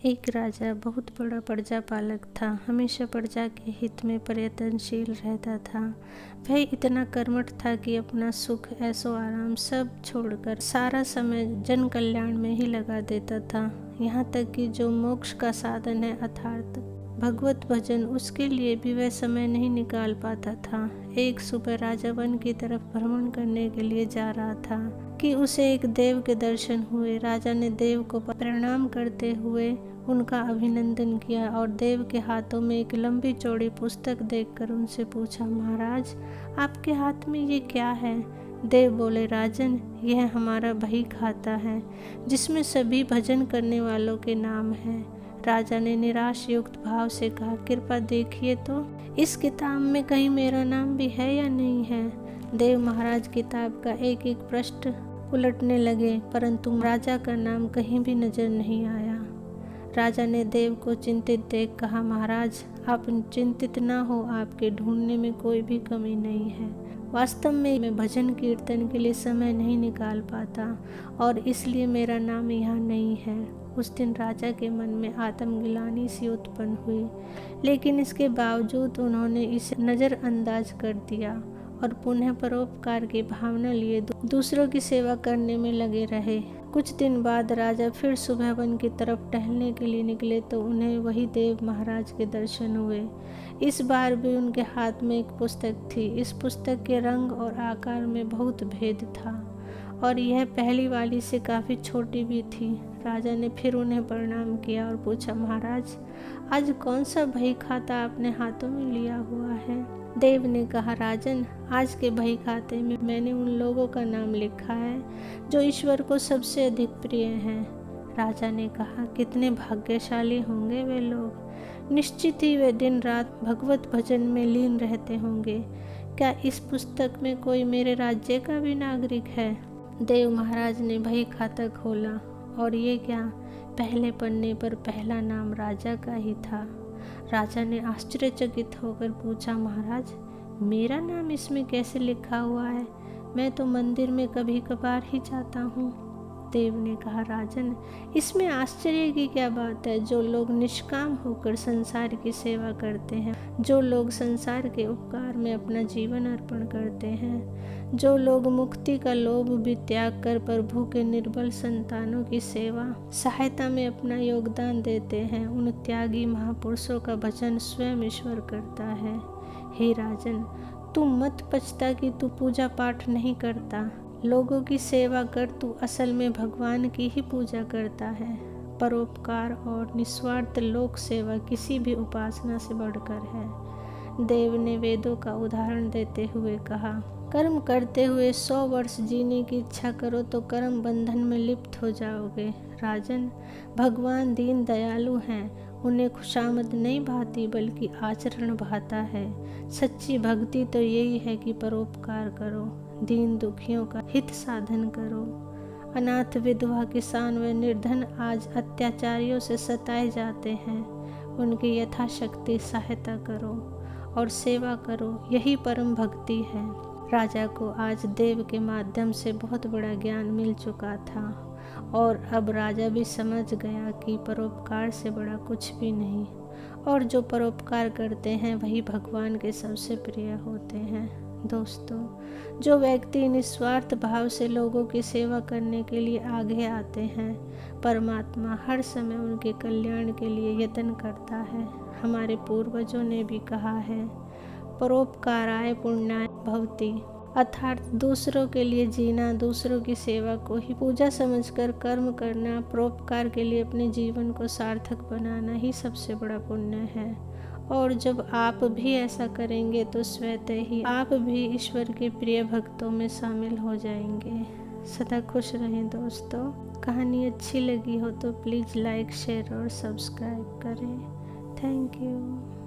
एक राजा बहुत बड़ा प्रजा पालक था। हमेशा प्रजा के हित में प्रयत्नशील रहता था। वह इतना कर्मठ था कि अपना सुख ऐशो आराम सब छोड़कर सारा समय जन कल्याण में ही लगा देता था। यहाँ तक कि जो मोक्ष का साधन है अर्थात भगवत भजन, उसके लिए भी वह समय नहीं निकाल पाता था। एक सुबह राजा वन की तरफ भ्रमण करने के लिए जा रहा था कि उसे एक देव के दर्शन हुए। राजा ने देव को प्रणाम करते हुए उनका अभिनंदन किया और देव के हाथों में एक लंबी चौड़ी पुस्तक देखकर उनसे पूछा, महाराज आपके हाथ में ये क्या है? देव बोले, राजन यह हमारा बही खाता है जिसमें सभी भजन करने वालों के नाम हैं। राजा ने निराश युक्त भाव से कहा, कृपया देखिए तो इस किताब में कहीं मेरा नाम भी है या नहीं है। देव महाराज किताब का एक एक पृष्ठ उलटने लगे, परंतु राजा का नाम कहीं भी नजर नहीं आया। राजा ने देव को चिंतित देख कहा, महाराज आप चिंतित न हो, आपके ढूंढने में कोई भी कमी नहीं है। वास्तव में मैं भजन कीर्तन के लिए समय नहीं निकाल पाता और इसलिए मेरा नाम यहाँ नहीं है। उस दिन राजा के मन में आत्मग्लानि सी उत्पन्न हुई, लेकिन इसके बावजूद उन्होंने इसे नज़रअंदाज कर दिया और पुनः परोपकार की भावना लिए दूसरों की सेवा करने में लगे रहे। कुछ दिन बाद राजा फिर सुबह वन की तरफ टहलने के लिए निकले तो उन्हें वही देव महाराज के दर्शन हुए। इस बार भी उनके हाथ में एक पुस्तक थी। इस पुस्तक के रंग और आकार में बहुत भेद था और यह पहली वाली से काफ़ी छोटी भी थी। राजा ने फिर उन्हें प्रणाम किया और पूछा, महाराज आज कौन सा बही खाता आपने हाथों में लिया हुआ है? देव ने कहा, राजन आज के बही खाते में मैंने उन लोगों का नाम लिखा है जो ईश्वर को सबसे अधिक प्रिय हैं। राजा ने कहा, कितने भाग्यशाली होंगे वे लोग। निश्चित ही वे दिन रात भगवत भजन में लीन रहते होंगे। क्या इस पुस्तक में कोई मेरे राज्य का भी नागरिक है? देव महाराज ने बही खाता खोला और ये क्या, पहले पन्ने पर पहला नाम राजा का ही था। राजा ने आश्चर्यचकित होकर पूछा, महाराज मेरा नाम इसमें कैसे लिखा हुआ है? मैं तो मंदिर में कभी कभार ही जाता हूँ। देव ने कहा, राजन इसमें आश्चर्य की क्या बात है। जो लोग निष्काम होकर संसार की सेवा करते हैं, जो लोग संसार के उपकार में अपना जीवन अर्पण करते हैं, जो लोग मुक्ति का लोभ भी त्याग कर प्रभु के निर्बल संतानों की सेवा सहायता में अपना योगदान देते हैं, उन त्यागी महापुरुषों का भजन स्वयं ईश्वर करता है। हे राजन, तू मत पछता कि तू पूजा पाठ नहीं करता। लोगों की सेवा कर, तू असल में भगवान की ही पूजा करता है। परोपकार और निस्वार्थ लोक सेवा किसी भी उपासना से बढ़कर है। देव ने वेदों का उदाहरण देते हुए कहा, कर्म करते हुए 100 वर्ष जीने की इच्छा करो तो कर्म बंधन में लिप्त हो जाओगे। राजन भगवान दीन दयालु हैं, उन्हें खुशामद नहीं भाती बल्कि आचरण भाता है। सच्ची भक्ति तो यही है कि परोपकार करो, दीन दुखियों का हित साधन करो। अनाथ विधवा किसान व निर्धन आज अत्याचारियों से सताए जाते हैं, उनकी यथाशक्ति सहायता करो और सेवा करो, यही परम भक्ति है। राजा को आज देव के माध्यम से बहुत बड़ा ज्ञान मिल चुका था और अब राजा भी समझ गया कि परोपकार से बड़ा कुछ भी नहीं और जो परोपकार करते हैं वही भगवान के सबसे प्रिय होते हैं। दोस्तों, जो व्यक्ति निस्वार्थ भाव से लोगों की सेवा करने के लिए आगे आते हैं, परमात्मा हर समय उनके कल्याण के लिए यत्न करता है। हमारे पूर्वजों ने भी कहा है, परोपकाराय पुण्याय भवति, अर्थात दूसरों के लिए जीना, दूसरों की सेवा को ही पूजा समझकर कर्म करना, परोपकार के लिए अपने जीवन को सार्थक बनाना ही सबसे बड़ा पुण्य है। और जब आप भी ऐसा करेंगे तो स्वतः ही आप भी ईश्वर के प्रिय भक्तों में शामिल हो जाएंगे। सदा खुश रहें दोस्तों। कहानी अच्छी लगी हो तो प्लीज़ लाइक, शेयर और सब्सक्राइब करें। Thank you.